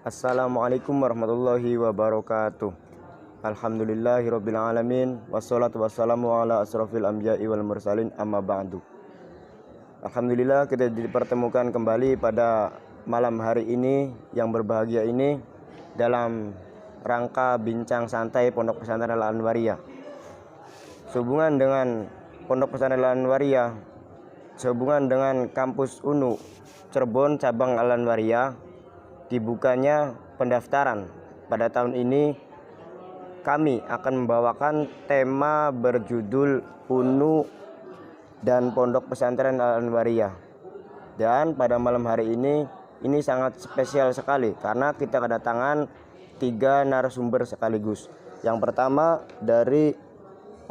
Assalamualaikum warahmatullahi wabarakatuh. Alhamdulillahirabbil alamin wassalatu wassalamu ala asrofil anbiya'i wal mursalin amma ba'du. Alhamdulillah kita dipertemukan kembali pada malam hari ini yang berbahagia ini dalam rangka bincang santai Pondok Pesantren Al-Anwariyah. Sehubungan dengan Pondok Pesantren Al-Anwariyah, sehubungan dengan kampus UNU Cirebon cabang Al-Anwariyah, dibukanya pendaftaran pada tahun ini, kami akan membawakan tema berjudul UNU dan Pondok Pesantren Al-Anwariyah. Dan pada malam hari ini sangat spesial sekali karena kita kedatangan 3 narasumber sekaligus. Yang pertama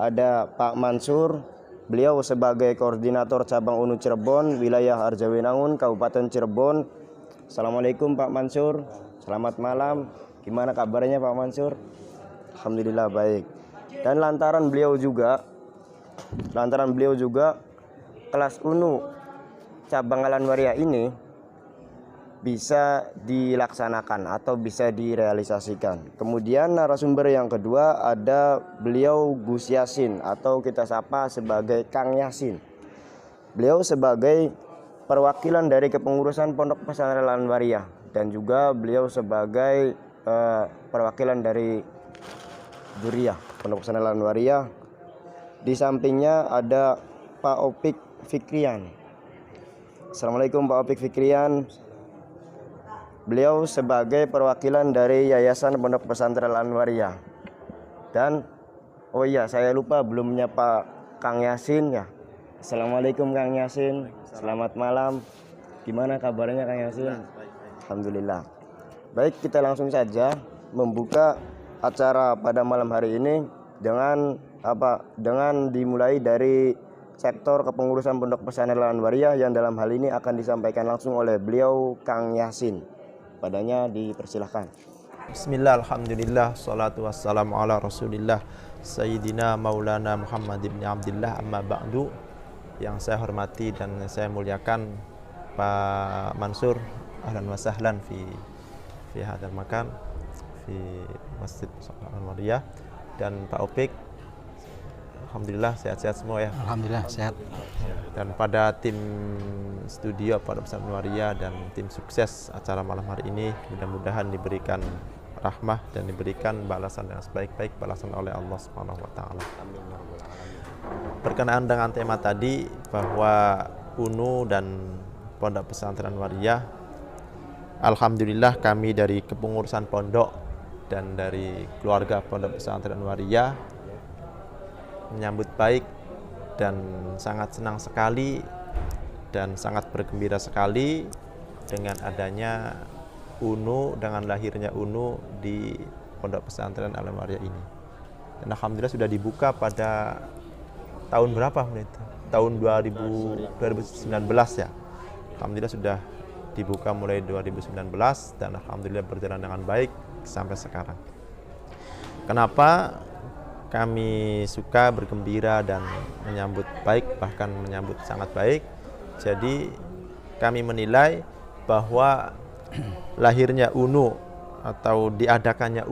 ada Pak Mansur, beliau sebagai koordinator cabang UNU Cirebon, wilayah Arjawinangun, Kabupaten Cirebon. Assalamualaikum Pak Mansur, selamat malam. Gimana kabarnya Pak Mansur? Alhamdulillah baik. Dan lantaran beliau juga kelas UNU cabang Al-Anwariyah ini bisa dilaksanakan atau bisa direalisasikan. Kemudian narasumber yang kedua ada beliau Gus Yasin atau kita sapa sebagai Kang Yasin. Beliau sebagai perwakilan dari kepengurusan Pondok Pesantren Al-Anwariyah dan juga beliau sebagai perwakilan dari Juriyah Pondok Pesantren Al-Anwariyah. Di sampingnya ada Pak Opik Fikrian. Assalamualaikum Pak Opik Fikrian. Beliau sebagai perwakilan dari Yayasan Pondok Pesantren Al-Anwariyah. Dan oh iya, saya lupa belum menyapa Kang Yasin ya. Assalamualaikum Kang Yasin, selamat malam. Gimana kabarnya Kang Yasin? Alhamdulillah. Baik, kita langsung saja membuka acara pada malam hari ini dengan dimulai dari sektor kepengurusan Pondok Pesantren Al-Anwariyah yang dalam hal ini akan disampaikan langsung oleh beliau Kang Yasin. Padanya dipersilahkan. Bismillah, alhamdulillah, salatu wassalamu ala rasulillah Sayyidina Maulana Muhammad ibn Abdillah, amma ba'du. Yang saya hormati dan saya muliakan Pak Mansur, ahlan wa sahlan fi hadzal makan fi Masjid Al-Anwariyah, dan Pak Opik. Alhamdulillah sehat-sehat semua ya. Alhamdulillah sehat. Dan pada tim studio Pondok Pesantren Al-Anwariyah dan tim sukses acara malam hari ini, mudah-mudahan diberikan rahmah dan diberikan balasan yang sebaik-baik balasan oleh Allah Subhanahu wa taala. Berkenaan dengan tema tadi bahwa UNU dan Pondok Pesantren Al-Anwariyah, alhamdulillah kami dari kepengurusan pondok dan dari keluarga Pondok Pesantren Al-Anwariyah menyambut baik dan sangat senang sekali dan sangat bergembira sekali dengan adanya UNU, dengan lahirnya UNU di Pondok Pesantren Al-Anwariyah ini. Dan alhamdulillah sudah dibuka pada tahun berapa itu? Tahun 2019 ya. Alhamdulillah sudah dibuka mulai 2019 dan alhamdulillah berjalan dengan baik sampai sekarang. Kenapa kami suka bergembira dan menyambut baik, bahkan menyambut sangat baik? Jadi kami menilai bahwa lahirnya UNU atau diadakannya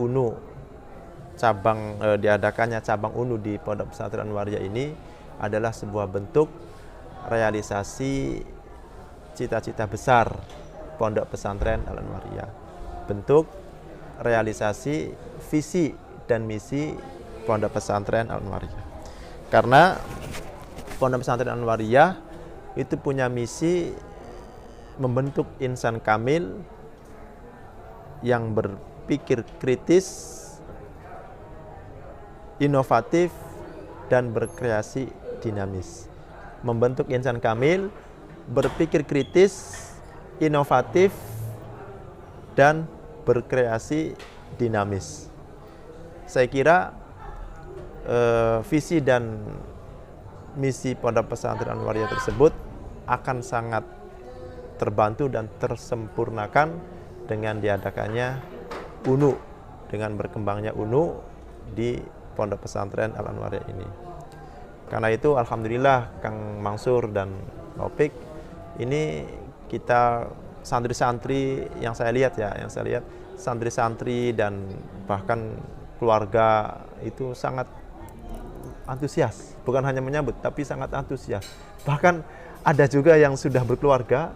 cabang UNU di Pondok Pesantren Al-Anwariyah ini adalah sebuah bentuk realisasi cita-cita besar Pondok Pesantren Al-Anwariyah, bentuk realisasi visi dan misi Pondok Pesantren Al-Anwariyah. Karena Pondok Pesantren Al-Anwariyah itu punya misi membentuk insan kamil yang berpikir kritis, inovatif, dan berkreasi dinamis. Membentuk insan kamil, berpikir kritis, inovatif, dan berkreasi dinamis. Saya kira visi dan misi Pondok Pesantren Al-Anwariyah tersebut akan sangat terbantu dan tersempurnakan dengan diadakannya UNU, dengan berkembangnya UNU di Pondok Pesantren Al-Anwariyah ini. Karena itu alhamdulillah Kang Mansur dan Opik, ini kita santri-santri yang saya lihat santri-santri dan bahkan keluarga itu sangat antusias, bukan hanya menyambut tapi sangat antusias. Bahkan ada juga yang sudah berkeluarga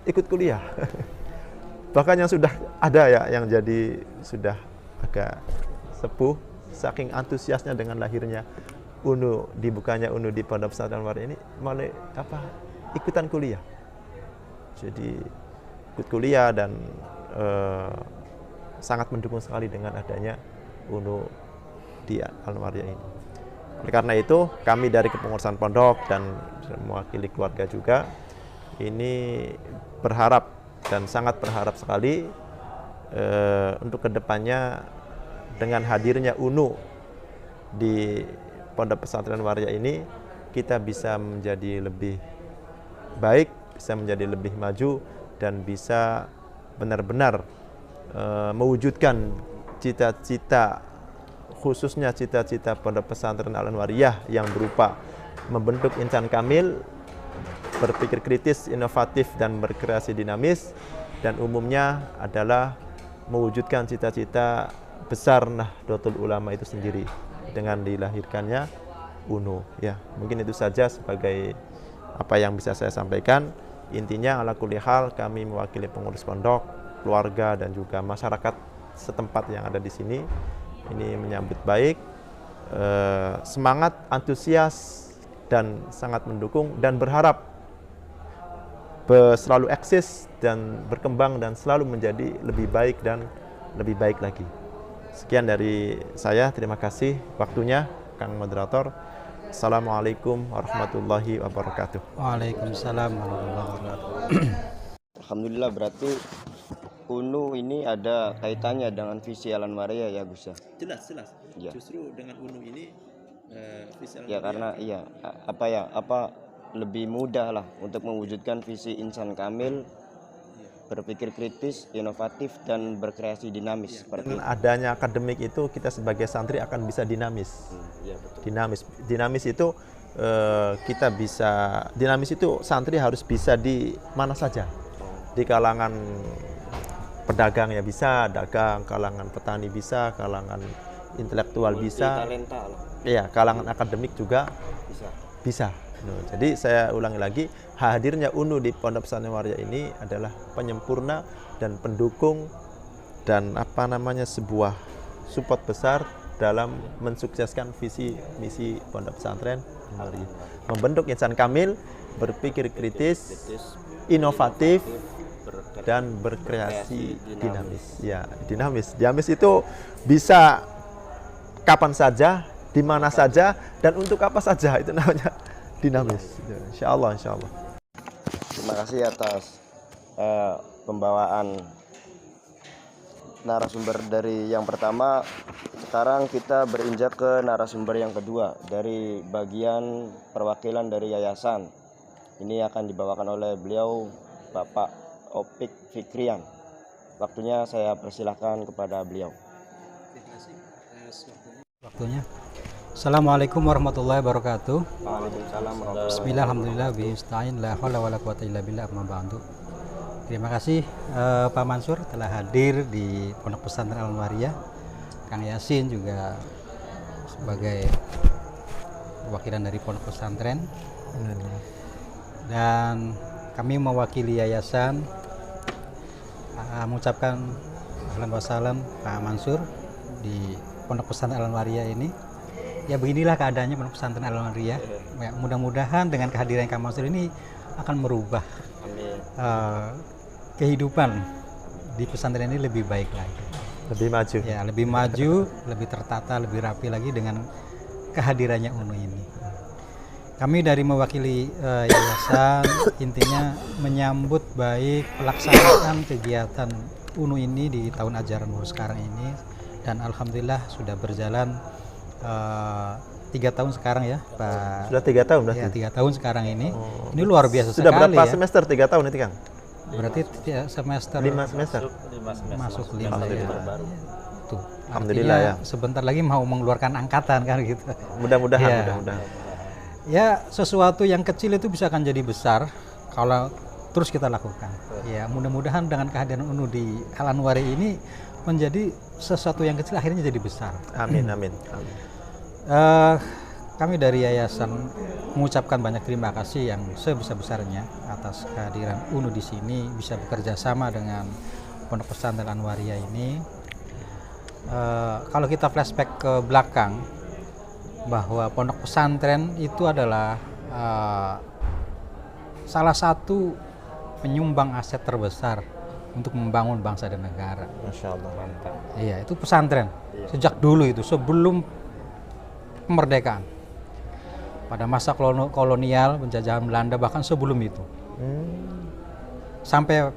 ikut kuliah. Bahkan yang sudah ada ya yang jadi sudah agak sepuh saking antusiasnya dengan lahirnya dibukanya UNU di Pondok Pesantren Al-Waria ini malah ikutan kuliah. Jadi ikut kuliah dan sangat mendukung sekali dengan adanya UNU di Al-Waria ini. Oleh karena itu, kami dari kepengurusan pondok dan mewakili keluarga juga ini berharap dan sangat berharap sekali untuk kedepannya dengan hadirnya UNU di Pondok Pesantren Waria ini kita bisa menjadi lebih baik, bisa menjadi lebih maju dan bisa benar-benar mewujudkan cita-cita, khususnya cita-cita Pondok Pesantren Al-Anwariyah yang berupa membentuk insan kamil, berpikir kritis, inovatif, dan berkreasi dinamis, dan umumnya adalah mewujudkan cita-cita besar Nahdlatul Ulama itu sendiri dengan dilahirkannya UNU. Ya, mungkin itu saja sebagai apa yang bisa saya sampaikan. Intinya ala kulli hal kami mewakili pengurus pondok, keluarga, dan juga masyarakat setempat yang ada di sini ini menyambut baik, semangat, antusias, dan sangat mendukung dan berharap selalu eksis dan berkembang dan selalu menjadi lebih baik dan lebih baik lagi. Sekian dari saya, terima kasih waktunya Kang Moderator. Assalamualaikum warahmatullahi wabarakatuh. Waalaikumsalam warahmatullahi wabarakatuh. Alhamdulillah, berarti UNU ini ada kaitannya dengan visi Al-Anwariyah ya Gus ya? Jelas. Ya. Justru dengan UNU ini visi Ya karena lebih mudah lah untuk mewujudkan visi insan kamil, berpikir kritis, inovatif, dan berkreasi dinamis. Seperti dengan adanya akademik itu kita sebagai santri akan bisa dinamis. Ya, betul. Dinamis itu kita bisa santri harus bisa di mana saja. Di kalangan pedagang ya bisa, dagang, kalangan petani bisa, kalangan intelektual bisa. Talenta lah. Iya, kalangan akademik juga bisa. Jadi saya ulangi lagi, hadirnya UNU di Pondok Pesantren Waria ini adalah penyempurna dan pendukung dan sebuah support besar dalam mensukseskan visi misi Pondok Pesantren Waria. Membentuk insan kamil, berpikir kritis, inovatif, dan berkreasi dinamis. Ya, dinamis. Dinamis itu bisa kapan saja, di mana saja, dan untuk apa saja. Itu namanya dinamis. Insya Allah. Terima kasih atas pembawaan narasumber dari yang pertama. Sekarang kita berinjak ke narasumber yang kedua dari bagian perwakilan dari yayasan. Ini akan dibawakan oleh beliau Bapak Opik Fikrian. Waktunya saya persilahkan kepada beliau. Terima kasih atas waktunya. Assalamualaikum warahmatullahi wabarakatuh. Waalaikumsalam. Bismillah, alhamdulillah, bista'in, la haula wala quwata illa billah, amma ba'du. Terima kasih Pak Mansur telah hadir di Pondok Pesantren Al-Anwariyah. Kang Yasin juga sebagai perwakilan dari Pondok Pesantren. Dan kami mewakili yayasan mengucapkan ahlan wa salam Pak Mansur di Pondok Pesantren Al-Anwariyah ini. Ya beginilah keadaannya Pondok Pesantren Al-Anwariyah. Ya, mudah-mudahan dengan kehadiran Kang Mansur ini akan merubah kehidupan di pesantren ini lebih baik lagi. Lebih maju. Ya, lebih maju, lebih tertata, lebih rapi lagi dengan kehadirannya UNU ini. Kami dari mewakili yayasan intinya menyambut baik pelaksanaan kegiatan UNU ini di tahun ajaran baru sekarang ini, dan alhamdulillah sudah berjalan 3 tahun sekarang ya Pak. Sudah 3 tahun berarti? Ya, 3 tahun sekarang ini. Ini luar biasa sudah sekali. Sudah berapa ya. semester 3 tahun itu Kang? Berarti semester 5 semester. Masuk 5 Alhamdulillah. ya. Tuh. Alhamdulillah ya. Sebentar lagi mau mengeluarkan angkatan kan gitu. Mudah-mudahan, Ya. mudah-mudahan. Ya, sesuatu yang kecil itu bisa akan jadi besar kalau terus kita lakukan. Ya, mudah-mudahan dengan kehadiran UNU di Al-Anwariyah ini menjadi sesuatu yang kecil akhirnya jadi besar. Amin, amin, amin. Kami dari yayasan mengucapkan banyak terima kasih yang sebesar-besarnya atas kehadiran UNU di sini, bisa bekerja sama dengan Pondok Pesantren Anwariyah ini. Kalau kita flashback ke belakang, bahwa pondok pesantren itu adalah salah satu penyumbang aset terbesar untuk membangun bangsa dan negara. Masya Allah, mantap. Iya, itu pesantren. Sejak dulu itu, sebelum kemerdekaan. Pada masa kolonial, penjajahan Belanda, bahkan sebelum itu. Sampai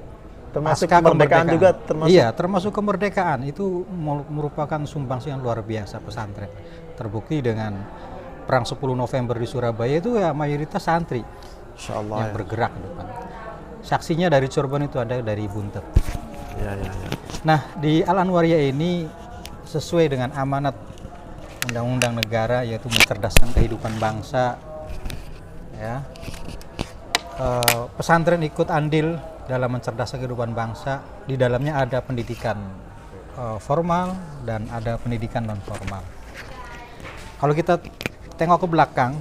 Termasuk pasca kemerdekaan juga, termasuk. Iya, termasuk kemerdekaan. Itu merupakan sumbangsi yang luar biasa pesantren. Terbukti dengan Perang 10 November di Surabaya itu ya mayoritas santri Insya Allah yang ya. bergerak di depan. Saksinya dari Cirebon itu ada dari Buntet. Ya, ya, ya. Nah, di Al-Anwariyah ini sesuai dengan amanat undang-undang negara, yaitu mencerdaskan kehidupan bangsa. Ya, pesantren ikut andil dalam mencerdaskan kehidupan bangsa. Di dalamnya ada pendidikan formal dan ada pendidikan non formal. Kalau kita tengok ke belakang,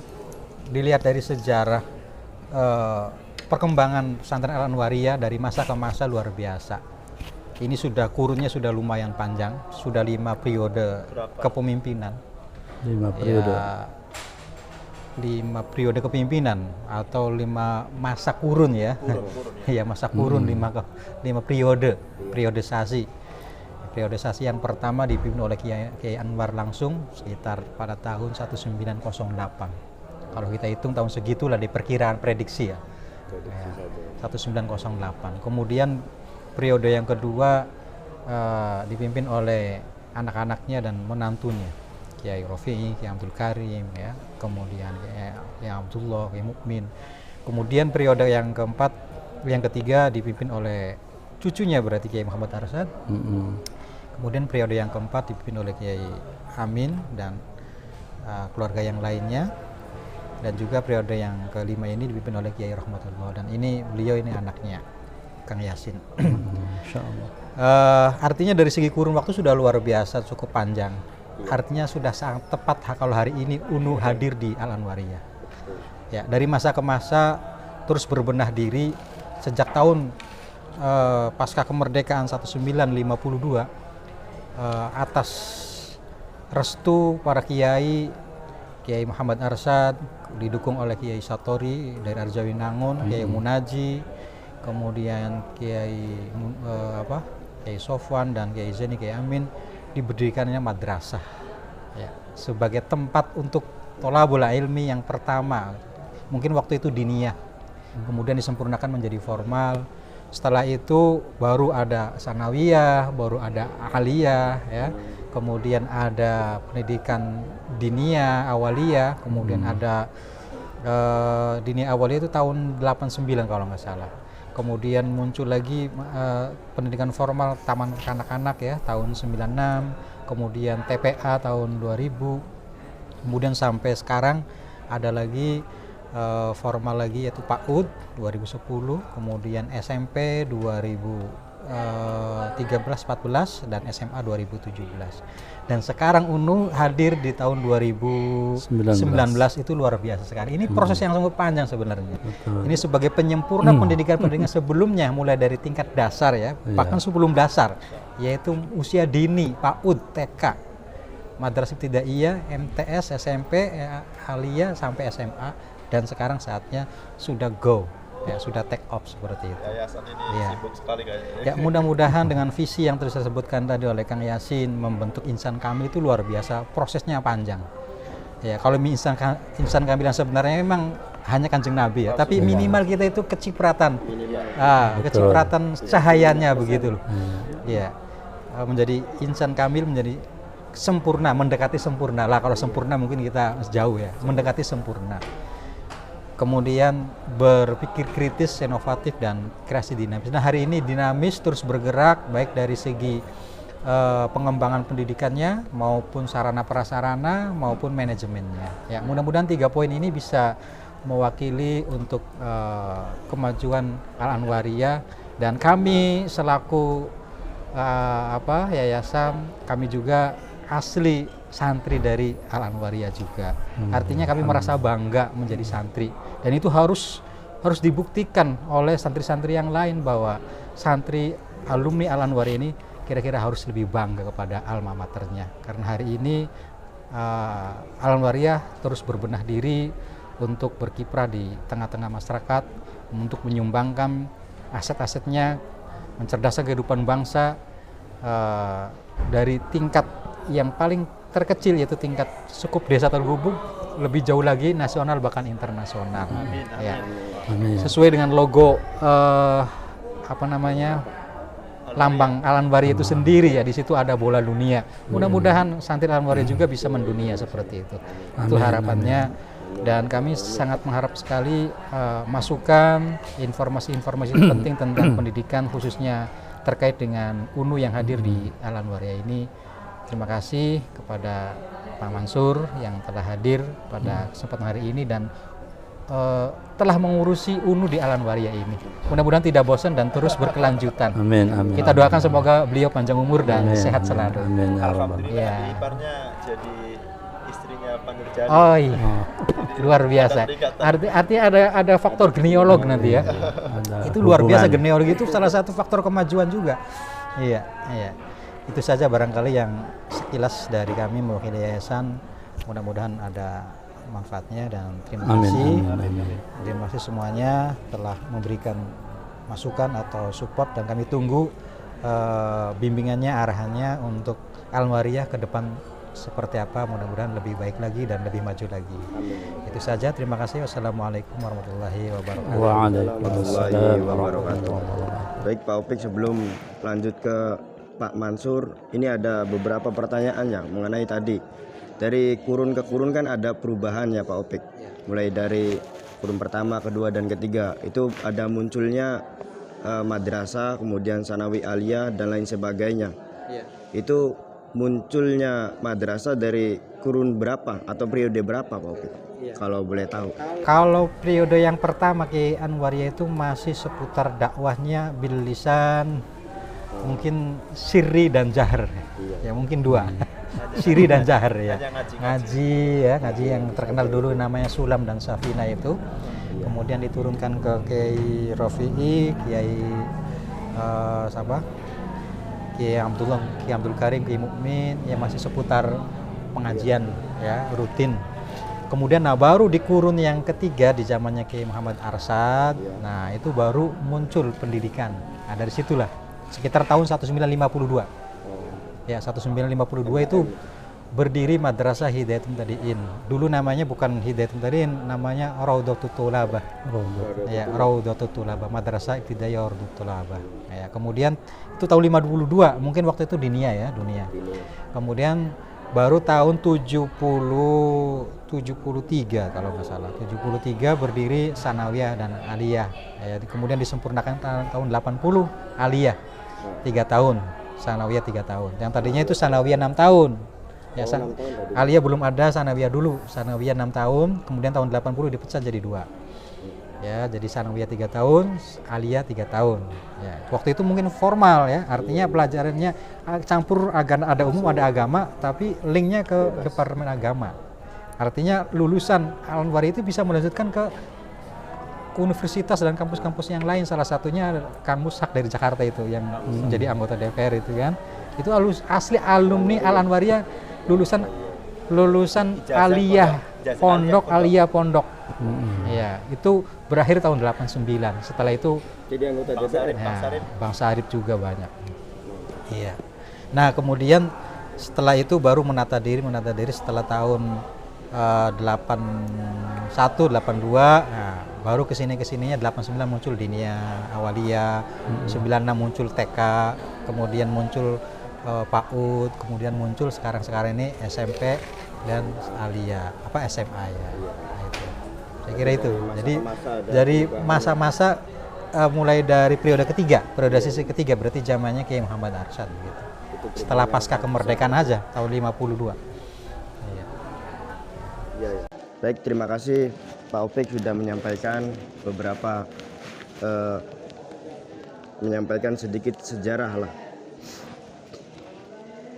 dilihat dari sejarah perkembangan pesantren Al-Anwariyah dari masa ke masa luar biasa. Ini sudah kurunnya sudah lumayan panjang, sudah 5 periode kepemimpinan. 5 periode. Ya, 5 periode kepemimpinan atau 5 masa kurun ya. Iya, masa kurun 5 periode, periodisasi. Periodisasi yang pertama dipimpin oleh Kiai Anwar langsung sekitar pada tahun 1908. Kalau kita hitung tahun segitulah di perkiraan prediksi ya. 1908. Kemudian periode yang kedua dipimpin oleh anak-anaknya dan menantunya, Kiai Rofi'i, Kiai Abdul Karim ya, kemudian Kiai Abdullah, Kiai Mukmin. Kemudian periode yang keempat, yang ketiga dipimpin oleh cucunya berarti Kiai Muhammad Arsad. Kemudian periode yang keempat dipimpin oleh Kiai Amin dan keluarga yang lainnya. Dan juga periode yang kelima ini dipimpin oleh Kiai Rahmatullah, dan ini beliau ini anaknya Kang Yasin. Insya Allah. Artinya dari segi kurun waktu sudah luar biasa, cukup panjang. Artinya sudah sangat tepat kalau hari ini UNU hadir di Al-Anwariyah. Ya, dari masa ke masa terus berbenah diri sejak tahun pasca kemerdekaan 1952 atas restu para kiai, Kiai Muhammad Arsad didukung oleh Kiai Satori dari Arjawinangun, Kiai Munaji, kemudian Kiai Kiai Sofwan dan Kiai Zaini, Kiai Amin, diberdirikannya madrasah ya, sebagai tempat untuk tholabul ilmi yang pertama. Mungkin waktu itu diniyah, kemudian disempurnakan menjadi formal. Setelah itu baru ada sanawiyah, baru ada aliyah ya. Kemudian ada pendidikan diniyah, awaliyah, kemudian ada diniyah awaliyah itu tahun 89 kalau nggak salah. Kemudian muncul lagi pendidikan formal taman kanak-kanak ya tahun 96, kemudian TPA tahun 2000. Kemudian sampai sekarang ada lagi formal lagi yaitu PAUD 2010, kemudian SMP 2013-14 dan SMA 2017. Dan sekarang UNU hadir di tahun 2019 itu luar biasa sekali. Ini proses yang sangat panjang sebenarnya. Betul. Ini sebagai penyempurna pendidikan-pendidikan sebelumnya, mulai dari tingkat dasar ya, bahkan sebelum dasar, yaitu usia dini, PAUD, TK, Madrasah Ibtidaiyah, MTS, SMP, Aliyah sampai SMA. Dan sekarang saatnya sudah go, ya sudah take off seperti itu. Yayasan ini sibuk sekali kayaknya. Ya, mudah-mudahan dengan visi yang terus disebutkan tadi oleh Kang Yasin, membentuk insan kamil itu luar biasa, prosesnya panjang. Ya, kalau insan kamil yang sebenarnya memang hanya Kanjeng Nabi ya, tapi minimal kita itu kecipratan, kecipratan cahayanya begitu loh. Ya, menjadi insan kamil, menjadi sempurna, mendekati sempurna lah. Kalau sempurna mungkin kita jauh ya, mendekati sempurna. Kemudian berpikir kritis, inovatif, dan kreasi dinamis. Nah, hari ini dinamis, terus bergerak baik dari segi pengembangan pendidikannya maupun sarana prasarana maupun manajemennya. Ya, mudah-mudahan 3 poin ini bisa mewakili untuk kemajuan Al-Anwariyah, dan kami selaku yayasan, kami juga asli santri dari Al Anwariyah juga. Artinya kami merasa bangga menjadi santri, dan itu harus dibuktikan oleh santri-santri yang lain bahwa santri alumni Al Anwariyah ini kira-kira harus lebih bangga kepada alma maternya. Karena hari ini Al Anwariyah terus berbenah diri untuk berkiprah di tengah-tengah masyarakat, untuk menyumbangkan aset-asetnya, mencerdaskan kehidupan bangsa dari tingkat yang paling terkecil, yaitu tingkat sukup desa terhubung, lebih jauh lagi nasional bahkan internasional. Ya. Amin. Sesuai dengan logo lambang Al Anwariyah itu sendiri, ya di situ ada bola dunia. Mudah-mudahan santri Al Anwariyah juga bisa mendunia seperti itu. Itu harapannya. Dan kami sangat mengharap sekali masukan informasi-informasi penting tentang pendidikan, khususnya terkait dengan UNU yang hadir di Al Anwariyah ini. Terima kasih kepada Pak Mansur yang telah hadir pada kesempatan hari ini dan telah mengurusi UNU di Al Anwariyah ini. Mudah-mudahan tidak bosan dan terus berkelanjutan. Amin. Amin. Kita doakan semoga beliau panjang umur dan Amin, sehat amin, selalu. Amin. Ya Rabbal. Alhamdulillah Ya. iparnya jadi istrinya Pak Nurjani. Oh iya, luar biasa. Artinya ada faktor genealog nanti ya. Ada Itu luar biasa, hubungan. genealog itu salah satu faktor kemajuan juga. Iya, iya. Itu saja barangkali yang sekilas dari kami mewakili yayasan. Mudah-mudahan ada manfaatnya dan terima Amin. kasih. Amin. Amin. Terima kasih semuanya telah memberikan masukan atau support, dan kami tunggu bimbingannya, arahannya untuk Al Anwariyah ke depan seperti apa. Mudah-mudahan lebih baik lagi dan lebih maju lagi. Itu saja, terima kasih. Wassalamualaikum warahmatullahi wabarakatuh. Waalaikumsalam wabarakatuh. Baik Pak Opik, sebelum lanjut ke Pak Mansur, ini ada beberapa pertanyaannya mengenai tadi. Dari kurun ke kurun kan ada perubahan ya Pak Opik. Mulai dari kurun pertama, kedua, dan ketiga. Itu ada munculnya madrasah, kemudian sanawi aliyah, dan lain sebagainya. Itu munculnya madrasah dari kurun berapa atau periode berapa Pak Opik? Kalau boleh tahu. Kalau periode yang pertama Ki Anwariyah itu masih seputar dakwahnya bil lisan, mungkin sirri dan jahar. Ya mungkin dua. Sirri dan jahar ya. Ngaji yang terkenal dulu namanya Sulam dan Safina itu. Kemudian diturunkan ke Kiai Rafi'i, Kiai Kiai Abdul Karim, Kiai Mukmin, yang masih seputar pengajian ya, rutin. Kemudian baru di kurun yang ketiga di zamannya Kiai Muhammad Arsad, nah itu baru muncul pendidikan. Nah dari situlah sekitar tahun 1952. Ya 1952 itu berdiri Madrasah Hidayatul Mubtadi'in. Dulu namanya bukan Hidayatul Mubtadi'in, namanya Raudhatul Thulabah. Ya, Raudhatul Thulabah, Madrasah Ibtidaiyah Raudhatul Thulabah. Ya, kemudian itu tahun 52, mungkin waktu itu dunia. Kemudian baru tahun 73 kalau nggak salah. 73 berdiri Sanawiyah dan Aliyah. Ya, kemudian disempurnakan tahun 80 Aliyah 3 tahun. Sanawiyah 3 tahun. Yang tadinya itu Sanawiyah 6 tahun. Ya, Aliyah belum ada, Sanawiyah dulu. Sanawiyah 6 tahun, kemudian tahun 80 dipecah jadi 2. Ya, jadi Sanawiyah 3 tahun, Aliyah 3 tahun. Ya, waktu itu mungkin formal ya, artinya pelajarannya campur ada umum, ada agama, tapi linknya ke Departemen Agama. Artinya lulusan Al Anwariyah itu bisa melanjutkan ke universitas dan kampus-kampus yang lain, salah satunya kampus Hak dari Jakarta itu yang menjadi anggota DPR itu kan. Itu asli alumni Al Anwariyah, lulusan Aliyah Pondok, Aliyah Pondok. Ya, itu berakhir tahun 89. Setelah itu Jadi anggota DPR. Bang Sarip juga banyak. Iya. Nah, kemudian setelah itu baru menata diri setelah tahun 81, 82. Nah, baru kesininya 89 muncul Diniyah Awaliyah, 96 muncul TK, kemudian muncul PAUD, kemudian muncul sekarang ini SMP dan Aliyah, SMA ya. Nah, itu. Saya kira itu. Jadi masa-masa mulai dari periode sisi ketiga berarti zamannya Kiai Muhammad Arsyad gitu. Setelah pasca kemerdekaan aja tahun 52. Iya. Baik, terima kasih Pak Opik sudah menyampaikan menyampaikan sedikit sejarah lah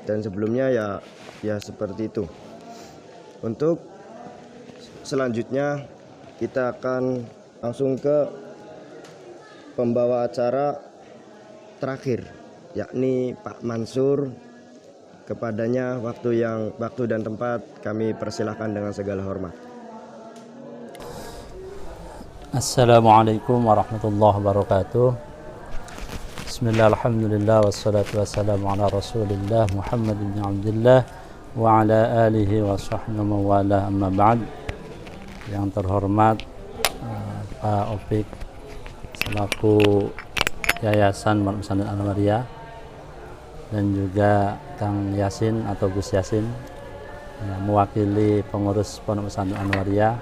dan sebelumnya ya seperti itu. Untuk selanjutnya kita akan langsung ke pembawa acara terakhir, yakni Pak Mansur. Kepadanya waktu dan tempat kami persilahkan dengan segala hormat. Assalamualaikum warahmatullahi wabarakatuh. Bismillah, alhamdulillah, wassalatu wassalamu ala rasulillah Muhammad bin Abdullah wa ala alihi wa sahbihi wa wala, amma ba'd. Yang terhormat Pak Opik selaku Yayasan Pondok Pesantren Al-Anwariyah, dan juga Kang Yasin atau Gus Yasin mewakili pengurus Pondok Pesantren Al-Anwariyah,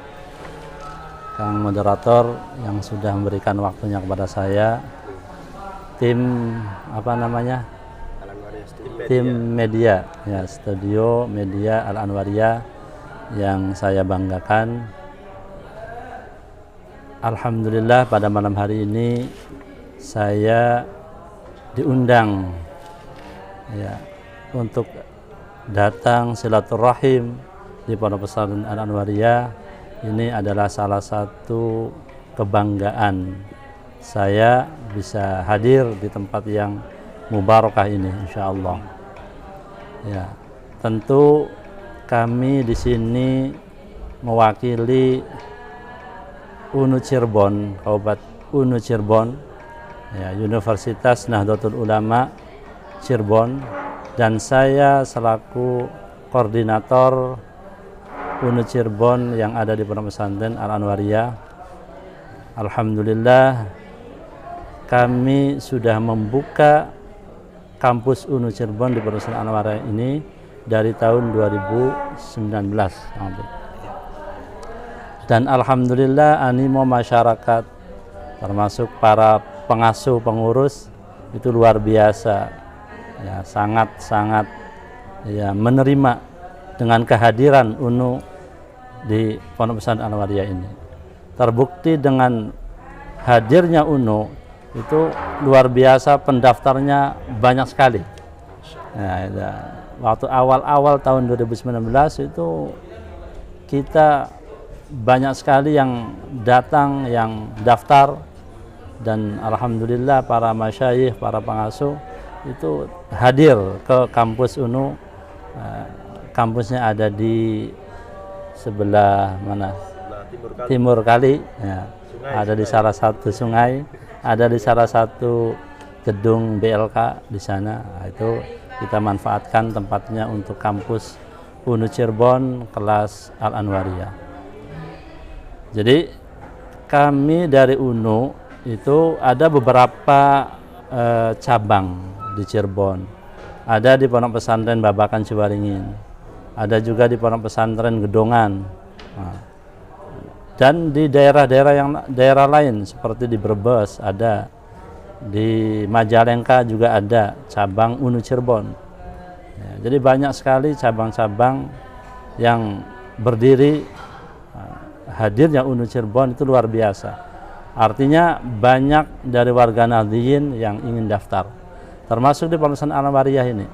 Kang moderator yang sudah memberikan waktunya kepada saya, tim tim media ya, studio media Al-Anwariyah yang saya banggakan. Alhamdulillah pada malam hari ini saya diundang ya untuk datang silaturahim di Pondok Pesantren Al-Anwariyah. Ini adalah salah satu kebanggaan saya bisa hadir di tempat yang mubarakah ini, insyaallah. Ya, tentu kami di sini mewakili UNU Cirebon, Kabupaten UNU Cirebon, ya, Universitas Nahdlatul Ulama Cirebon, dan saya selaku koordinator UNU Cirebon yang ada di Pondok Pesantren Al-Anwariyah. Alhamdulillah kami sudah membuka kampus UNU Cirebon di Pondok Pesantren Al-Anwariyah ini dari tahun 2019. Dan alhamdulillah animo masyarakat termasuk para pengasuh pengurus itu luar biasa ya, sangat ya menerima dengan kehadiran UNU di Pondok Pesantren Al-Anwariyah ini. Terbukti dengan hadirnya UNU itu luar biasa, pendaftarnya banyak sekali. Ya, waktu awal-awal tahun 2019 itu kita banyak sekali yang datang, yang daftar, dan alhamdulillah para masyayikh, para pengasuh itu hadir ke kampus UNU. Kampusnya ada di sebelah mana? Timur kali ya. Ada di salah satu sungai, ada di salah satu gedung BLK di sana. Nah, itu kita manfaatkan tempatnya untuk kampus UNU Cirebon kelas Al-Anwariyah. Jadi kami dari UNU itu ada beberapa cabang di Cirebon. Ada di Pondok Pesantren Babakan Ciwaringin, ada juga di Pondok Pesantren Gedongan, dan di daerah lain seperti di Brebes ada, di Majalengka juga ada cabang UNU Cirebon. Ya, jadi banyak sekali cabang-cabang yang berdiri. Hadirnya UNU Cirebon itu luar biasa. Artinya banyak dari warga Nahdliyin yang ingin daftar, termasuk di Pondok Pesantren Al-Anwariyah ini.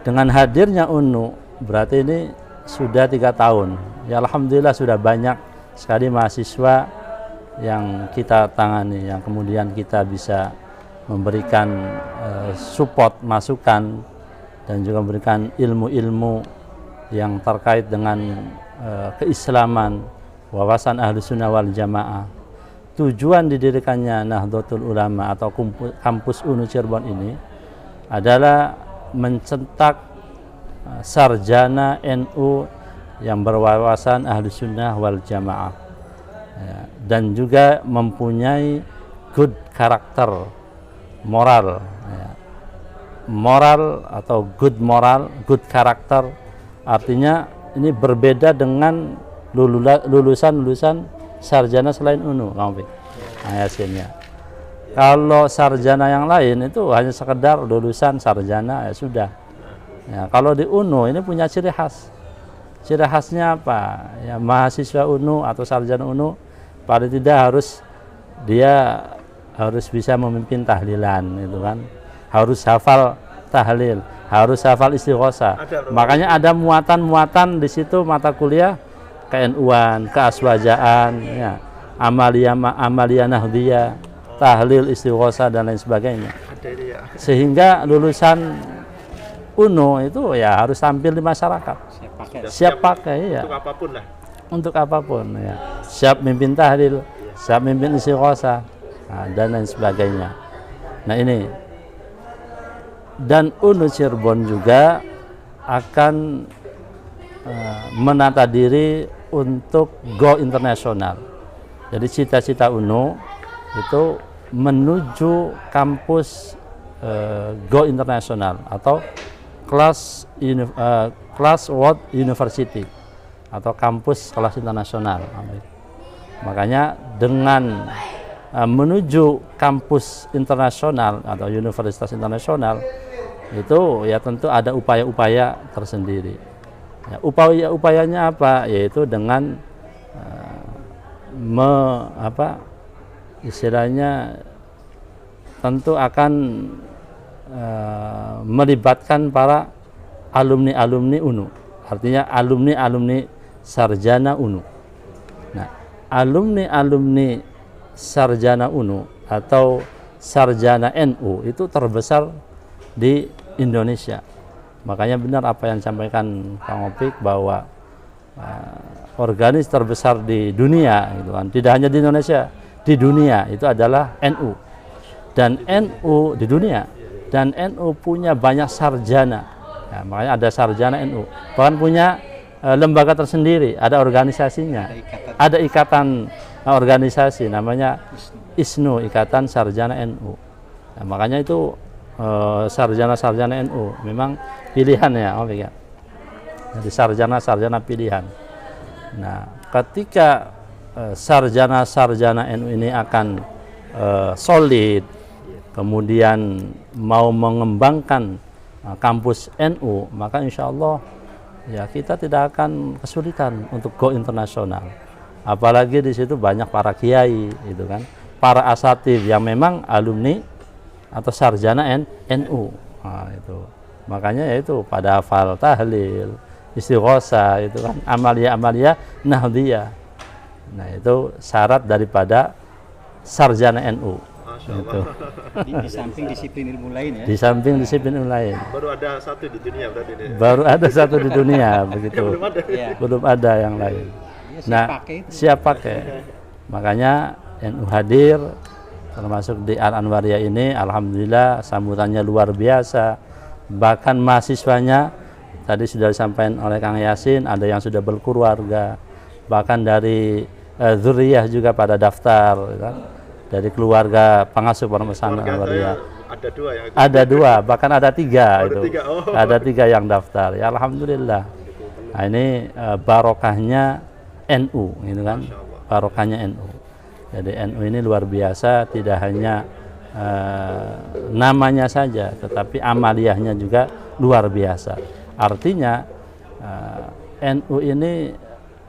Dengan hadirnya UNU berarti ini sudah 3 tahun. Ya alhamdulillah sudah banyak sekali mahasiswa yang kita tangani, yang kemudian kita bisa memberikan support, masukan, dan juga memberikan ilmu-ilmu yang terkait dengan keislaman, wawasan ahlu sunnah wal jamaah. Tujuan didirikannya Nahdlatul Ulama atau kampus UNU Cirebon ini adalah mencetak sarjana NU yang berwawasan ahlu sunnah wal jamaah, ya, dan juga mempunyai good karakter, moral, ya. Moral atau good moral, good karakter, artinya ini berbeda dengan lulusan sarjana selain UNU, Yasinnya. Kalau sarjana yang lain itu hanya sekedar lulusan sarjana, ya sudah. Ya, kalau di UNU ini punya ciri khas. Ciri khasnya apa? Ya, mahasiswa UNU atau sarjana UNU paling tidak harus bisa memimpin tahlilan, itu kan. Harus hafal tahlil, harus hafal istighosa. Makanya ada muatan-muatan di situ mata kuliah KNU-an, keaswajaan, ya, amalia nahdiyah, tahlil istighosa dan lain sebagainya. Sehingga lulusan UNU itu ya harus tampil di masyarakat. Siap pakai ya. Untuk apapun lah. Untuk apapun ya. Siap mimpin tahlil, siap mimpin istighosa, nah, dan lain sebagainya. Nah ini, dan UNU Cirebon juga akan menata diri untuk go internasional. Jadi cita-cita UNU itu menuju kampus go internasional atau Class World University atau kampus kelas internasional. Makanya dengan menuju kampus internasional atau universitas internasional itu ya tentu ada upaya-upaya tersendiri. Ya, upaya-upayanya apa? Yaitu dengan istilahnya tentu akan melibatkan para alumni-alumni UNU, artinya alumni-alumni sarjana UNU. Nah, alumni-alumni sarjana UNU atau sarjana NU itu terbesar di Indonesia. Makanya benar apa yang disampaikan Kang Opik bahwa organis terbesar di dunia, gitu kan. Tidak hanya di Indonesia, di dunia itu adalah NU. Dan NU di dunia, dan NU punya banyak sarjana. Ya, makanya ada sarjana NU. Bahkan punya lembaga tersendiri, ada organisasinya. Ada ikatan organisasi namanya ISNU, Ikatan Sarjana NU. Nah, makanya itu sarjana-sarjana NU memang pilihan ya, Opik ya. Jadi sarjana-sarjana pilihan. Nah, ketika sarjana-sarjana NU ini akan solid, kemudian mau mengembangkan kampus NU, maka insya Allah ya kita tidak akan kesulitan untuk go internasional. Apalagi di situ banyak para kiai, itu kan, para asatidz yang memang alumni atau sarjana NU. Nah, itu makanya yaitu pada hafal tahlil, istighosa, itu kan amalia nahdiyah. Nah, itu syarat daripada sarjana NU. Itu. Di samping disiplin ilmu lain ya. Di samping disiplin ilmu lain. Baru ada satu di dunia berarti ini. Baru ada satu di dunia begitu. Belum ada. Ya. Belum ada yang lain. Ya, Nah, siap pakai. Makanya NU hadir termasuk di Al Anwariyah ini, alhamdulillah sambutannya luar biasa. Bahkan mahasiswanya tadi sudah disampaikan oleh Kang Yasin, ada yang sudah berkeluarga. Bahkan dari dzurriyyah juga pada daftar, kan? Dari keluarga pengasuh Pondok Pesantren Al Anwariyah. Ada dua yang Ada dua, bahkan ada tiga. Oh, itu. ada tiga. Oh. Ada tiga yang daftar. Ya alhamdulillah. Nah, ini barokahnya NU, gitu kan? Barokahnya NU. Jadi NU ini luar biasa, tidak hanya namanya saja, tetapi amaliyahnya juga luar biasa. Artinya NU ini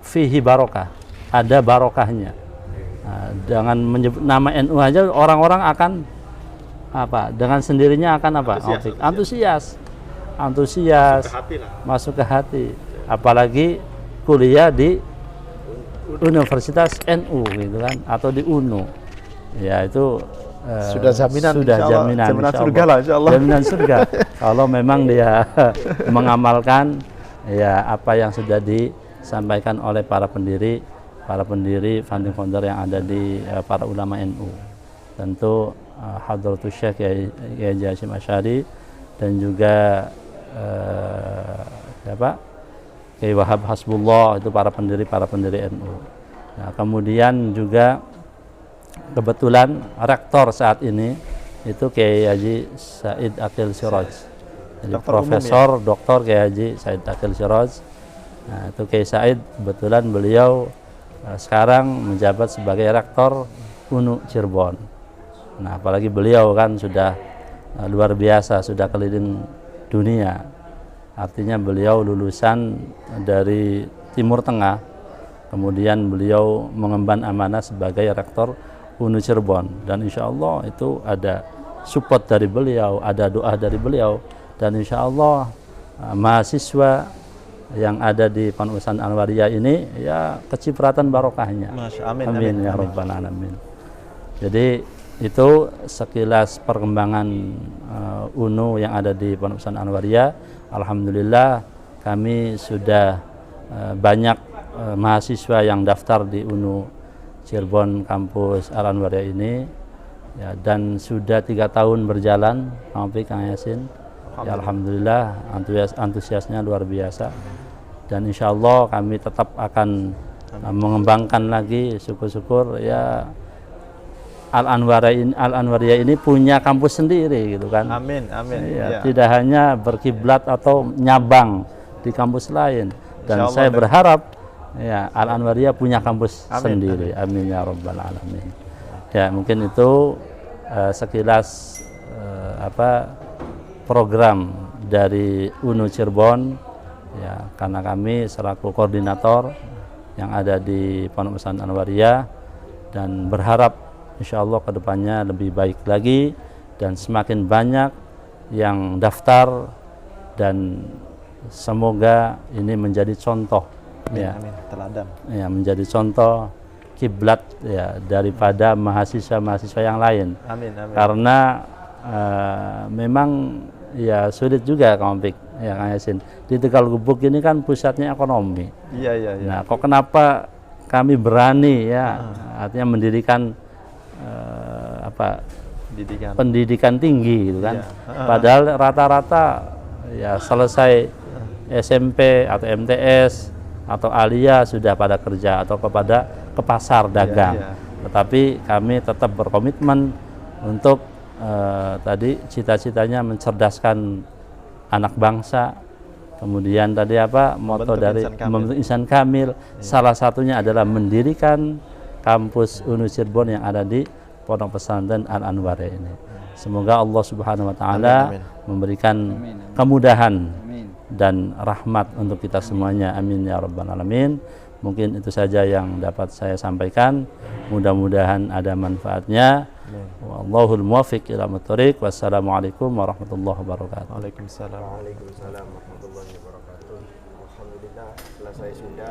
fihi barokah, ada barokahnya. Nah, dengan menyebut nama NU aja orang-orang akan apa? Dengan sendirinya akan apa? Antusias. Masuk ke hati. Apalagi kuliah di Universitas NU, gitu kan, atau di UNU. Ya itu sudah jaminan, jaminan surga lah, insyaallah. Jaminan surga. Kalau memang dia mengamalkan ya apa yang sudah disampaikan oleh para pendiri founding founder yang ada di para ulama NU. Tentu Hadratus Syekh Kiai Haji Hasyim Asy'ari dan juga Kiai Wahab Hasbullah, itu para pendiri NU. Nah, kemudian juga kebetulan rektor saat ini itu Kiai Haji Said Aqil Siraj. Jadi profesor, doktor Kiai Haji Said Aqil Siraj. Nah, itu Kiai Said kebetulan beliau sekarang menjabat sebagai rektor UNU Cirebon. Nah, apalagi beliau kan sudah luar biasa, sudah keliling dunia. Artinya beliau lulusan dari Timur Tengah, kemudian beliau mengemban amanah sebagai rektor UNU Cirebon, dan insya Allah itu ada support dari beliau, ada doa dari beliau, dan insya Allah mahasiswa yang ada di Pondok Pesantren Anwariyah ini ya kecipratan barokahnya. Amin, Amin ya rabbal alamin. Jadi itu sekilas perkembangan UNU yang ada di Pondok Pesantren Anwariyah. Alhamdulillah kami sudah banyak mahasiswa yang daftar di UNU Cirebon kampus Al Anwariyah ini ya, dan sudah 3 tahun berjalan, Kang Yasin. Ya, alhamdulillah antusiasnya luar biasa, dan insya Allah kami tetap akan mengembangkan lagi. Syukur-syukur ya Al Anwariyah ini punya kampus sendiri gitu kan. Amin, amin. Ya, tidak hanya berkiblat atau nyabang di kampus lain, dan saya berharap ya Al Anwariyah punya kampus sendiri. Amin ya rabbal alamin. Ya, mungkin itu sekilas program dari UNU Cirebon ya, karena kami selaku koordinator yang ada di Pondok Pesantren Anwariyah, dan berharap insya Allah kedepannya lebih baik lagi dan semakin banyak yang daftar, dan semoga ini menjadi contoh ya, teladan ya, menjadi contoh kiblat ya daripada mahasiswa-mahasiswa yang lain. Amin, amin. Karena memang ya sulit juga Kang Opik ya Kang Yasin. Di Tegal Gubuk ini kan pusatnya ekonomi. Iya, iya, iya. Nah, kok kenapa kami berani ya artinya mendirikan pendidikan tinggi gitu kan. Padahal rata-rata ya selesai SMP atau MTS atau Aliyah sudah pada kerja atau ke pasar dagang. Tetapi kami tetap berkomitmen untuk tadi cita-citanya mencerdaskan anak bangsa. Kemudian tadi moto dari membentuk insan kamil. Salah satunya adalah mendirikan kampus UNU Cirebon yang ada di Pondok Pesantren Al Anwariyah ini. Semoga Allah Subhanahu wa taala memberikan kemudahan dan rahmat untuk kita semuanya. Amin ya rabbal alamin. Mungkin itu saja yang dapat saya sampaikan. Mudah-mudahan ada manfaatnya. Wallahul muwaffiq ila muthoriq. Wassalamualaikum warahmatullahi wabarakatuh. Waalaikumsalam. Waalaikumsalam warahmatullahi wabarakatuh. Alhamdulillah, selesai sudah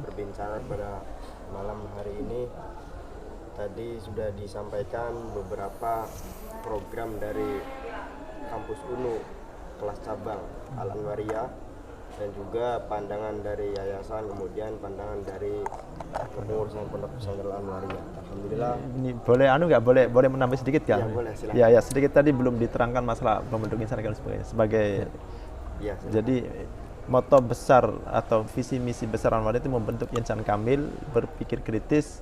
berbincang pada malam hari ini. Tadi sudah disampaikan beberapa program dari kampus UNU kelas cabang Al Anwariyah, dan juga pandangan dari yayasan, kemudian pandangan dari kepengurusan Pondok Pesantren Al Anwariyah. Alhamdulillah. Ini boleh menambah sedikit kan? Ya, boleh, silakan. Ya, sedikit tadi belum diterangkan masalah pembentuk insan dan sebagainya. Jadi moto besar atau visi misi besar Al Anwariyah itu membentuk insan kamil, berpikir kritis,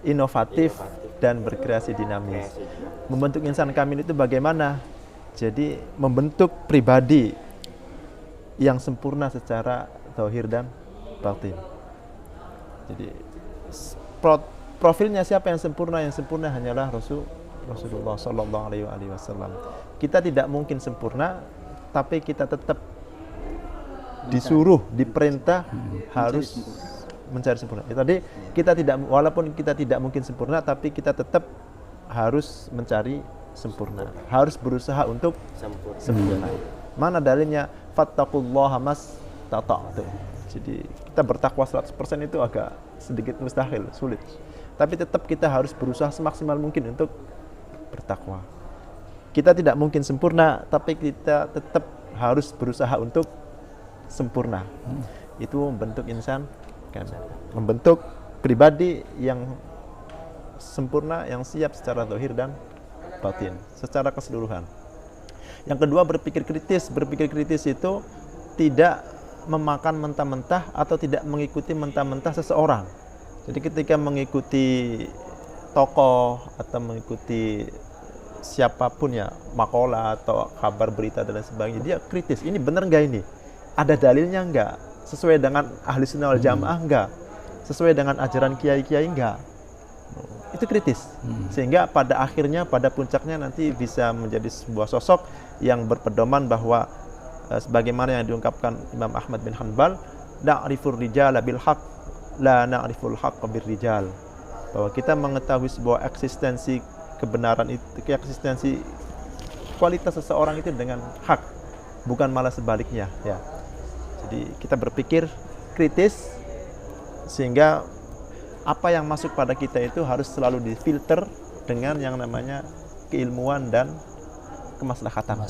inovatif dan berkreasi dinamis. Membentuk insan kamil itu bagaimana? Jadi membentuk pribadi yang sempurna secara zahir dan batin. Jadi profilnya siapa yang sempurna? Yang sempurna hanyalah Rasulullah Sallallahu Alaihi Wasallam. Kita tidak mungkin sempurna, tapi kita tetap disuruh, diperintah harus mencari sempurna. Tadi walaupun kita tidak mungkin sempurna, tapi kita tetap harus mencari sempurna, harus berusaha untuk sempurna. Mana dalilnya? Fattaqullaha mastata'tum. Jadi kita bertakwa 100% itu agak sedikit mustahil, sulit. Tapi tetap kita harus berusaha semaksimal mungkin untuk bertakwa. Kita tidak mungkin sempurna, tapi kita tetap harus berusaha untuk sempurna. Itu membentuk insan kamil, membentuk pribadi yang sempurna, yang siap secara zahir dan batin, secara keseluruhan. Yang kedua, berpikir kritis. Berpikir kritis itu tidak memakan mentah-mentah atau tidak mengikuti mentah-mentah seseorang. Jadi ketika mengikuti tokoh atau mengikuti siapapun ya, makalah atau kabar berita dan lain sebagainya, dia kritis. Ini benar nggak ini? Ada dalilnya nggak? Sesuai dengan ahli sunnah wal jamaah nggak? Sesuai dengan ajaran kiai-kiai nggak? Itu kritis. Sehingga pada akhirnya, pada puncaknya nanti bisa menjadi sebuah sosok yang berpedoman bahwa sebagaimana yang diungkapkan Imam Ahmad bin Hanbal, na'rifur rijala bil haq, la na'riful haqqa bir rijal. Bahwa kita mengetahui sebuah eksistensi kebenaran itu, eksistensi kualitas seseorang itu dengan hak, bukan malah sebaliknya ya. Jadi kita berpikir kritis sehingga apa yang masuk pada kita itu harus selalu difilter dengan yang namanya keilmuan dan kemaslahatan.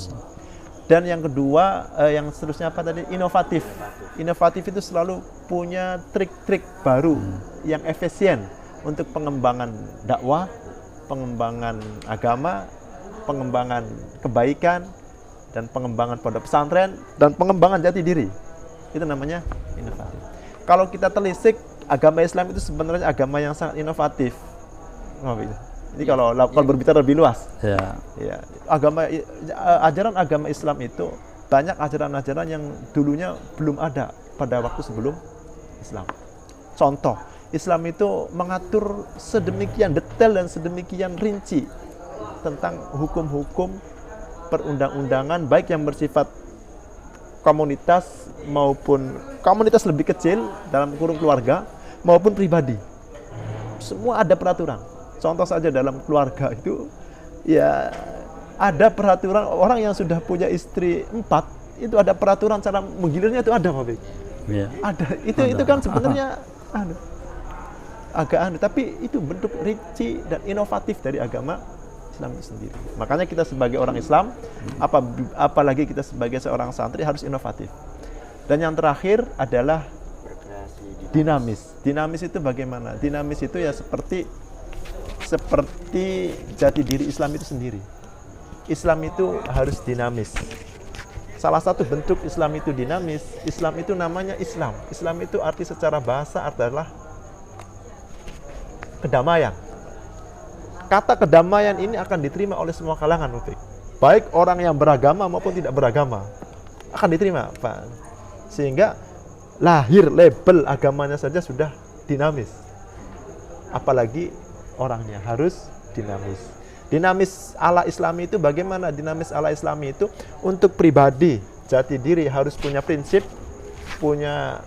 Dan yang kedua, yang seterusnya apa tadi? Inovatif. Inovatif itu selalu punya trik-trik baru yang efisien untuk pengembangan dakwah, pengembangan agama, pengembangan kebaikan, dan pengembangan pondok pesantren, dan pengembangan jati diri. Itu namanya inovatif. Kalau kita telisik, agama Islam itu sebenarnya agama yang sangat inovatif. Ini kalau berbicara lebih luas. Ya. Ya, ajaran agama Islam itu banyak ajaran-ajaran yang dulunya belum ada pada waktu sebelum Islam. Contoh, Islam itu mengatur sedemikian detail dan sedemikian rinci tentang hukum-hukum perundang-undangan, baik yang bersifat komunitas maupun komunitas lebih kecil dalam kurung keluarga maupun pribadi. Semua ada peraturan. Contoh saja dalam keluarga itu, ya ada peraturan orang yang sudah punya istri 4, itu ada peraturan cara menggilirnya itu ada, Pak Bek. Ya. Ada. Itu kan sebenarnya agak tapi itu bentuk rinci dan inovatif dari agama Islam itu sendiri. Makanya kita sebagai orang Islam, apalagi kita sebagai seorang santri harus inovatif. Dan yang terakhir adalah dinamis. Dinamis itu bagaimana? Dinamis itu ya seperti jati diri Islam itu sendiri. Islam itu harus dinamis. Salah satu bentuk Islam itu dinamis, Islam itu namanya Islam. Islam itu arti secara bahasa adalah kedamaian. Kata kedamaian ini akan diterima oleh semua kalangan, baik orang yang beragama maupun tidak beragama akan diterima, Pak. Sehingga lahir label agamanya saja sudah dinamis, apalagi orangnya harus dinamis. Dinamis ala Islami itu bagaimana? Dinamis ala Islami itu untuk pribadi, jati diri harus punya prinsip, punya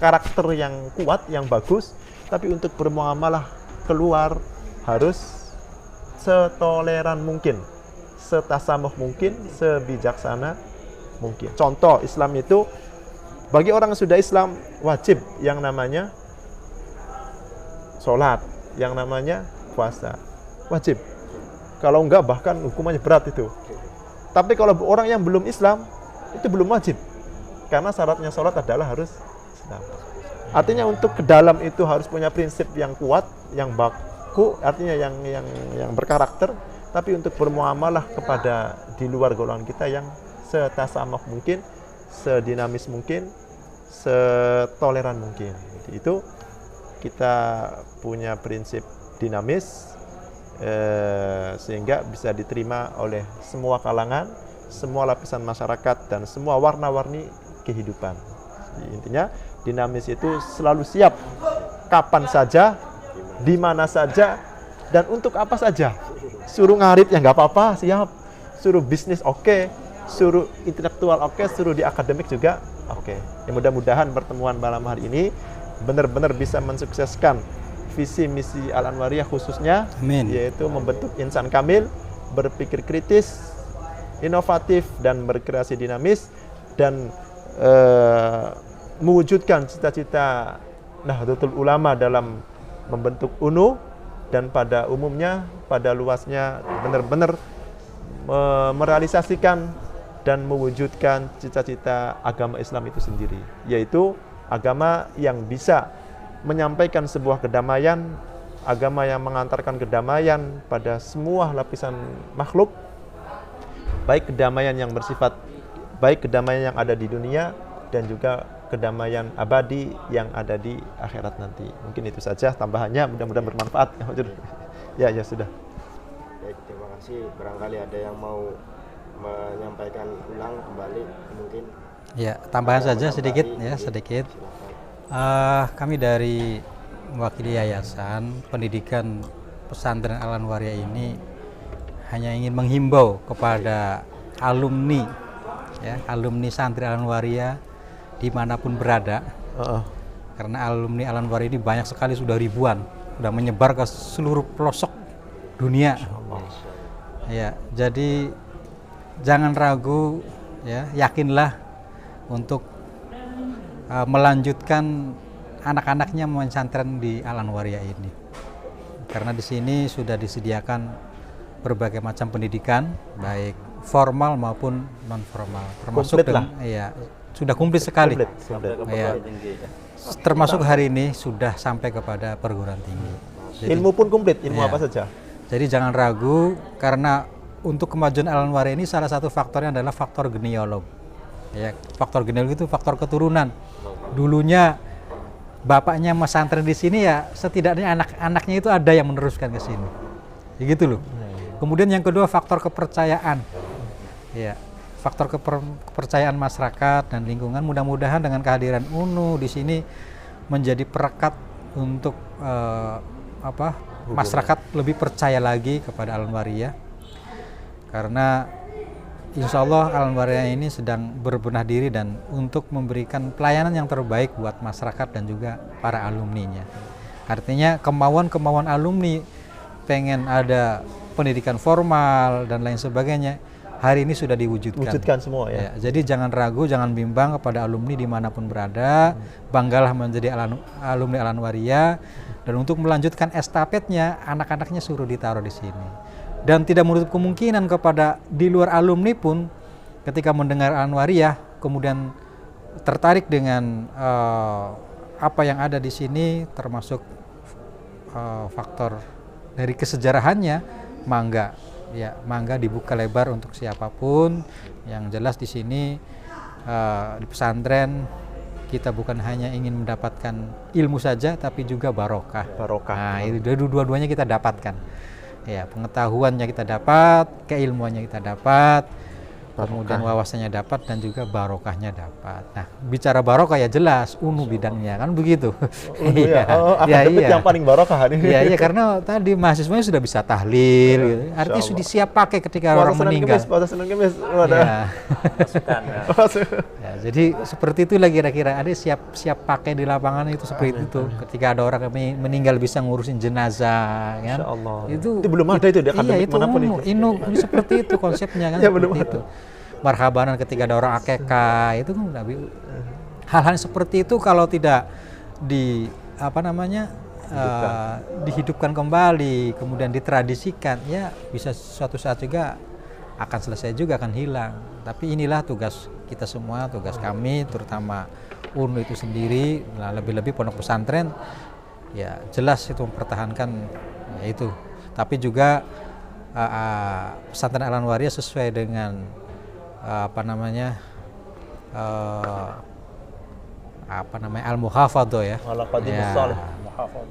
karakter yang kuat, yang bagus. Tapi untuk bermuamalah keluar harus setoleran mungkin, setasamuh mungkin, sebijaksana mungkin. Contoh, Islam itu bagi orang yang sudah Islam wajib yang namanya sholat, yang namanya puasa, wajib. Kalau enggak bahkan hukumannya berat itu. Tapi kalau orang yang belum Islam itu belum wajib, karena syaratnya sholat adalah harus Islam. Artinya untuk ke dalam itu harus punya prinsip yang kuat, yang baku, artinya yang berkarakter. Tapi untuk bermuamalah kepada di luar golongan kita yang setasamuh mungkin, sedinamis mungkin, setoleran mungkin. Itu kita punya prinsip dinamis sehingga bisa diterima oleh semua kalangan, semua lapisan masyarakat, dan semua warna-warni kehidupan. Jadi, intinya dinamis itu selalu siap kapan saja, di mana saja, dan untuk apa saja. Suruh ngarit ya nggak apa-apa, siap. Suruh bisnis oke, suruh intelektual oke, suruh di akademik juga oke. Ya, mudah-mudahan pertemuan malam hari ini benar-benar bisa mensukseskan visi misi Al-Anwariyah khususnya. Amin. Yaitu membentuk insan kamil, berpikir kritis, inovatif, dan berkreasi dinamis, dan mewujudkan cita-cita Nahdlatul Ulama dalam membentuk UNU, dan pada umumnya, pada luasnya benar-benar merealisasikan dan mewujudkan cita-cita agama Islam itu sendiri, yaitu agama yang bisa menyampaikan sebuah kedamaian, agama yang mengantarkan kedamaian pada semua lapisan makhluk, baik kedamaian yang bersifat, baik kedamaian yang ada di dunia, dan juga kedamaian abadi yang ada di akhirat nanti. Mungkin itu saja tambahannya, mudah-mudahan bermanfaat. Ya sudah. Baik, terima kasih. Barangkali ada yang mau menyampaikan ulang kembali mungkin. Ya, tambahan saja sedikit ya, sedikit. Kami dari mewakili Yayasan Pendidikan Pesantren Al-Anwariyah ini hanya ingin menghimbau kepada alumni, ya, alumni santri Al-Anwariyah dimanapun berada, karena alumni Al-Anwariyah ini banyak sekali, sudah ribuan, sudah menyebar ke seluruh pelosok dunia. Ya, jadi jangan ragu, ya, yakinlah untuk melanjutkan anak-anaknya pesantren di Al Anwariyah ini. Karena di sini sudah disediakan berbagai macam pendidikan, baik formal maupun non formal, termasuk Komplit lah. sudah komplit sekali. Komplit. Ya, termasuk hari ini sudah sampai kepada perguruan tinggi. Jadi, Ilmu pun komplit, ilmu ya. apa saja? Jadi jangan ragu, karena untuk kemajuan Al Anwariyah ini salah satu faktornya adalah faktor genealog. Ya, faktor genealog itu faktor keturunan. Dulunya bapaknya pesantren di sini, ya setidaknya anak-anaknya itu ada yang meneruskan ke sini. Ya gitu loh. Kemudian yang kedua faktor kepercayaan. Ya, faktor kepercayaan masyarakat dan lingkungan. Mudah-mudahan dengan kehadiran UNU di sini menjadi perekat untuk masyarakat lebih percaya lagi kepada Al Anwariyah. Karena insya Allah Al Anwariyah ini sedang berbenah diri dan untuk memberikan pelayanan yang terbaik buat masyarakat dan juga para alumninya. Artinya kemauan alumni pengen ada pendidikan formal dan lain sebagainya, hari ini sudah diwujudkan. Wujudkan semua ya. Jadi jangan ragu, jangan bimbang kepada alumni dimanapun berada. Banggalah menjadi alumni Al Anwariyah, dan untuk melanjutkan estafetnya anak-anaknya suruh ditaruh di sini. Dan tidak menutup kemungkinan kepada di luar alumni pun ketika mendengar Al Anwariyah kemudian tertarik dengan apa yang ada di sini, termasuk faktor dari kesejarahannya, mangga dibuka lebar untuk siapapun. Yang jelas di sini di pesantren kita bukan hanya ingin mendapatkan ilmu saja, tapi juga barokah. Nah, itu dua-duanya kita dapatkan. Ya, pengetahuannya kita dapat, keilmuannya kita dapat, kemudian wawasannya dapat, dan juga barokahnya dapat. Nah, bicara barokah ya jelas UNU bidangnya kan begitu. Akademik yang paling barokah hari ini. Iya, karena tadi mahasiswanya sudah bisa tahlil, gitu. Artinya sudah siap pakai ketika orang meninggal. Puasa Senin Kemis, ada. Ya, jadi seperti itulah kira-kira, ada siap pakai di lapangan itu seperti itu. Ketika ada orang meninggal bisa ngurusin jenazah, kan? Itu belum ada itu di akademik manapun itu. Ini seperti itu konsepnya kan, seperti itu. Marhabanan ketika ada orang akekah, itu kan hal-hal seperti itu kalau tidak dihidupkan kembali, kemudian ditradisikan, ya bisa suatu saat juga akan selesai juga, akan hilang. Tapi inilah tugas kita semua, tugas kami, terutama UNU itu sendiri, lebih-lebih pondok pesantren, ya jelas itu mempertahankan ya itu. Tapi juga pesantren Al Anwariyah sesuai dengan al-muhafadhah ya.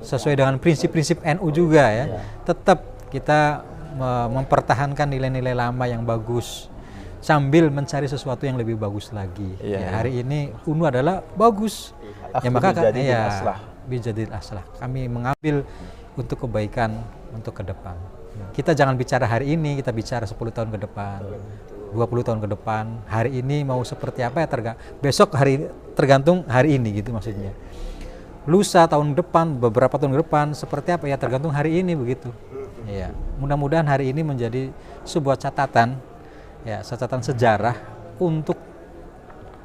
Sesuai dengan prinsip-prinsip NU juga ya. Tetap kita mempertahankan nilai-nilai lama yang bagus sambil mencari sesuatu yang lebih bagus lagi. Hari ini UNU adalah bagus. Ya maka bijadil aslah. Kami mengambil untuk kebaikan untuk ke depan. Kita jangan bicara hari ini, kita bicara 10 tahun ke depan, 20 tahun ke depan. Hari ini mau seperti apa ya besok tergantung hari ini gitu maksudnya. Lusa tahun depan, beberapa tahun ke depan seperti apa ya tergantung hari ini begitu. Ya, mudah-mudahan hari ini menjadi sebuah catatan sejarah untuk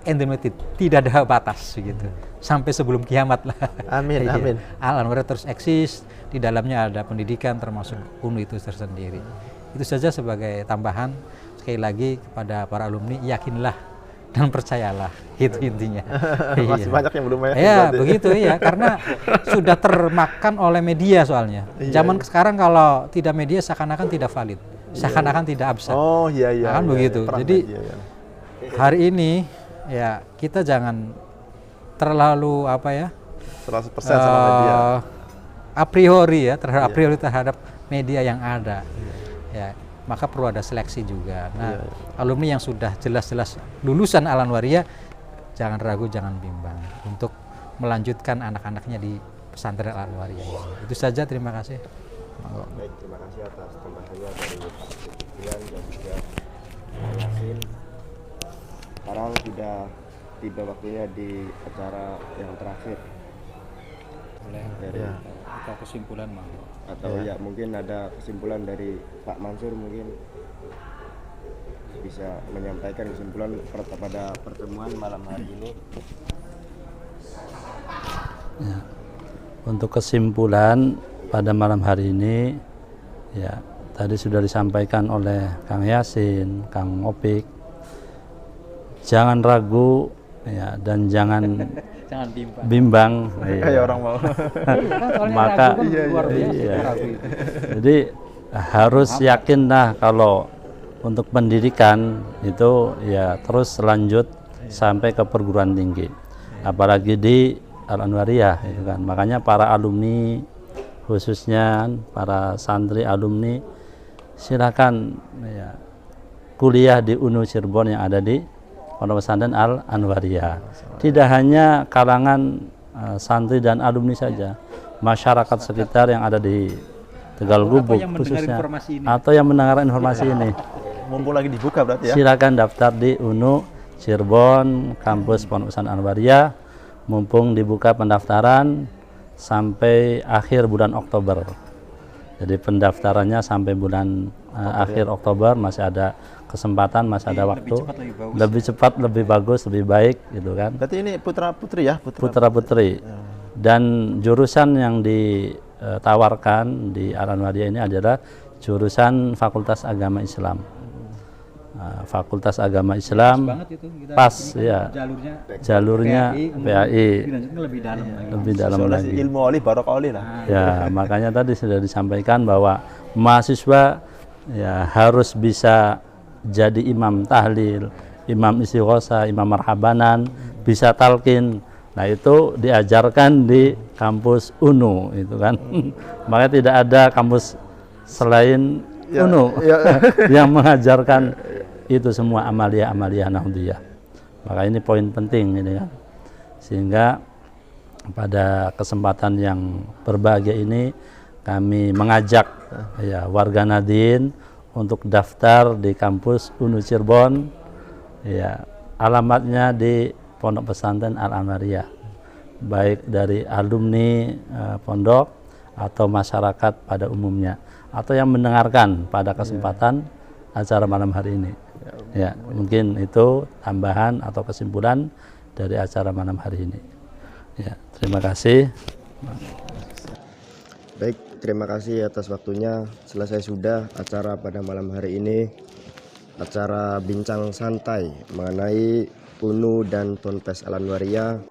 endemiti, tidak ada batas gitu. Sampai sebelum kiamat lah. Amin, amin. Al Anwariyah terus eksis, di dalamnya ada pendidikan termasuk UNU itu tersendiri. Itu saja sebagai tambahan. Sekali lagi kepada para alumni, yakinlah dan percayalah, itu intinya. Masih banyak yang belum yakin. Ya, begitu ya, karena sudah termakan oleh media soalnya. Zaman sekarang kalau tidak media seakan-akan tidak valid, seakan-akan tidak absen. Oh iya. Kan begitu. Jadi hari ini ya kita jangan terlalu 100% sama media. A priori terhadap media yang ada. Ya, maka perlu ada seleksi juga. Nah, alumni yang sudah jelas-jelas lulusan Al Anwariyah, jangan ragu, jangan bimbang untuk melanjutkan anak-anaknya di pesantren Al Anwariyah. Itu saja, terima kasih. Baik, terima kasih atas tambahannya dari Pak Sufyan dan juga Pak Yasin. Sekarang sudah tiba waktunya di acara yang terakhir. Dari atau kesimpulan atau ya mungkin ada kesimpulan dari Pak Mansur mungkin. bisa menyampaikan kesimpulan pada pertemuan malam hari ini. Ya. Untuk kesimpulan pada malam hari ini, ya tadi sudah disampaikan oleh Kang Yasin, Kang Opik. Jangan ragu, ya, dan jangan bimbang. Kayak orang mau. Maka jadi harus yakinlah kalau untuk pendidikan itu ya terus lanjut sampai ke perguruan tinggi, apalagi di Al-Anwariyah itu kan. Makanya para alumni, khususnya para santri alumni, silakan ya kuliah di UNU Cirebon yang ada di Pondok Pesantren Al-Anwariyah. Tidak hanya kalangan santri dan alumni saja, masyarakat sekitar yang ada di Tegal Gubuk khususnya, atau yang mendengar informasi ini, Mumpung lagi dibuka berarti ya. silakan daftar di UNU Cirebon kampus Pondok Pesantren Al-Anwariyah. Mumpung dibuka pendaftaran sampai akhir bulan Oktober. Jadi pendaftarannya sampai bulan akhir Oktober, masih ada kesempatan, masih ada waktu. Lebih cepat, lebih bagus, lebih baik gitu kan. Berarti ini putra putri ya? Putra putri. Dan jurusan yang ditawarkan di Al-Anwariyah ini adalah jurusan Fakultas Agama Islam. Fakultas Agama Islam pas ya, jalurnya PAI lebih dalam lagi. Ilmu oli barokah oli lah. Ya, makanya tadi sudah disampaikan bahwa mahasiswa ya harus bisa jadi imam tahlil, imam istighosah, imam marhabanan, bisa talqin. Nah, itu diajarkan di kampus UNU itu kan. Makanya tidak ada kampus selain UNU yang mengajarkan itu semua amaliyah nahdiyah. Maka ini poin penting ini kan. Sehingga pada kesempatan yang berbahagia ini kami mengajak ya warga Nadien untuk daftar di kampus UNU Cirebon. Ya, alamatnya di Pondok Pesantren Al-Anwariyah. Baik dari alumni pondok atau masyarakat pada umumnya, atau yang mendengarkan pada kesempatan acara malam hari ini. Ya, mungkin itu tambahan atau kesimpulan dari acara malam hari ini. Ya, terima kasih. Baik, terima kasih atas waktunya. Selesai sudah acara pada malam hari ini. Acara bincang santai mengenai UNU dan Ponpes Al-Anwariyah.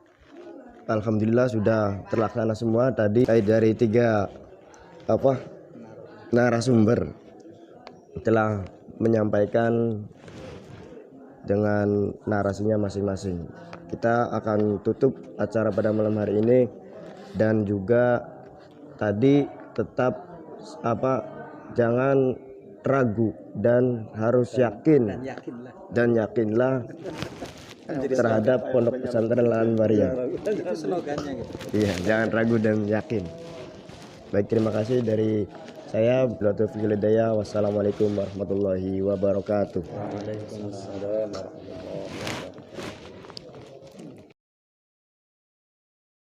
Alhamdulillah sudah terlaksana semua. Tadi dari 3 narasumber telah menyampaikan dengan narasinya masing-masing. Kita akan tutup acara pada malam hari ini, dan juga tadi tetap jangan ragu dan harus yakin dan yakinlah terhadap Pondok Pesantren Al-Anwariyah. Iya, jangan ragu dan yakin. Baik, terima kasih dari saya, Wassalamualaikum warahmatullahi wabarakatuh.